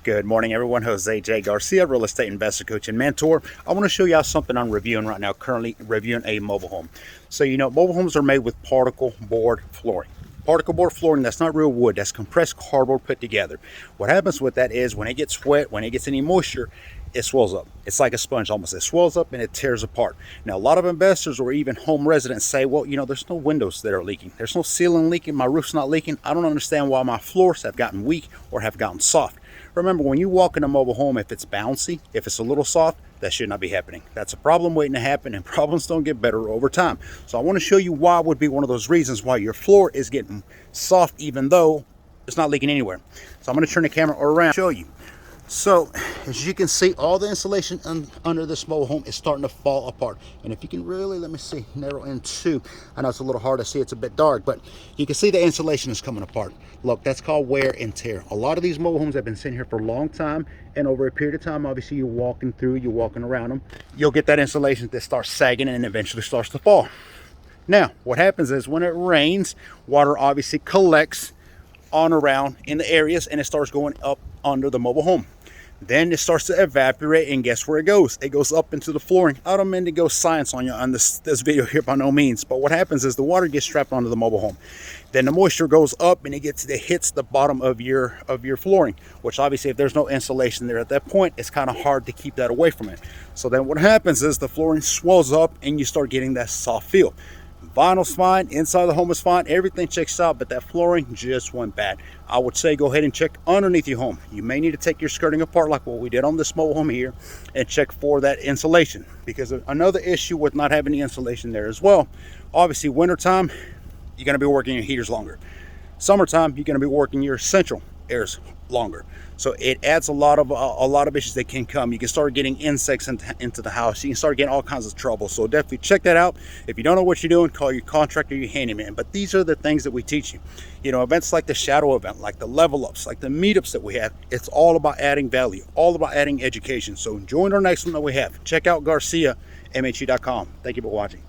Good morning, everyone. Jose J. Garcia, real estate investor, coach, and mentor. I want to show y'all something I'm reviewing right now, currently reviewing a mobile home. So, mobile homes are made with particle board flooring. Particle board flooring, that's not real wood, that's compressed cardboard put together. What happens with that is when it gets wet, when it gets any moisture, it swells up. It's like a sponge almost. It swells up and it tears apart. Now, a lot of investors or even home residents say, well, there's no windows that are leaking. There's no ceiling leaking. My roof's not leaking. I don't understand why my floors have gotten weak or have gotten soft. Remember, when you walk in a mobile home, if it's bouncy, if it's a little soft, that should not be happening. That's a problem waiting to happen, and problems don't get better over time. So I want to show you why would be one of those reasons why your floor is getting soft even though it's not leaking anywhere. So I'm going to turn the camera around and show you. So as you can see, all the insulation under this mobile home is starting to fall apart. And if you can really, let me see, narrow in two. I know it's a little hard to see, it's a bit dark, but you can see the insulation is coming apart. Look, that's called wear and tear. A lot of these mobile homes have been sitting here for a long time, and over a period of time, obviously you're walking through, you're walking around them, you'll get that insulation that starts sagging and eventually starts to fall. Now, what happens is when it rains, water obviously collects on around in the areas and it starts going up under the mobile home. Then it starts to evaporate, and guess where it goes? It goes up into the flooring. I don't mean to go science on you on this video here by no means, but what happens is the water gets trapped onto the mobile home. Then the moisture goes up and it hits the bottom of your flooring, which obviously if there's no insulation there at that point, it's kind of hard to keep that away from it. So then what happens is the flooring swells up and you start getting that soft feel. Vinyl's fine, inside the home is fine, everything checks out, but that flooring just went bad. I would say go ahead and check underneath your home. You may need to take your skirting apart like what we did on this mobile home here and check for that insulation, because another issue with not having the insulation there as well, obviously wintertime, you're going to be working your heaters longer. Summertime, you're going to be working your central airs longer. So it adds a lot of issues that can come. You can start getting insects into the house. You can start getting all kinds of trouble. So definitely check that out. If you don't know what you're doing, call your contractor, your handyman. But these are the things that we teach you. Events like the shadow event, like the level ups, like the meetups that we have, it's all about adding value, all about adding education. So join our next one that we have. Check out GarciaMHE.com. Thank you for watching.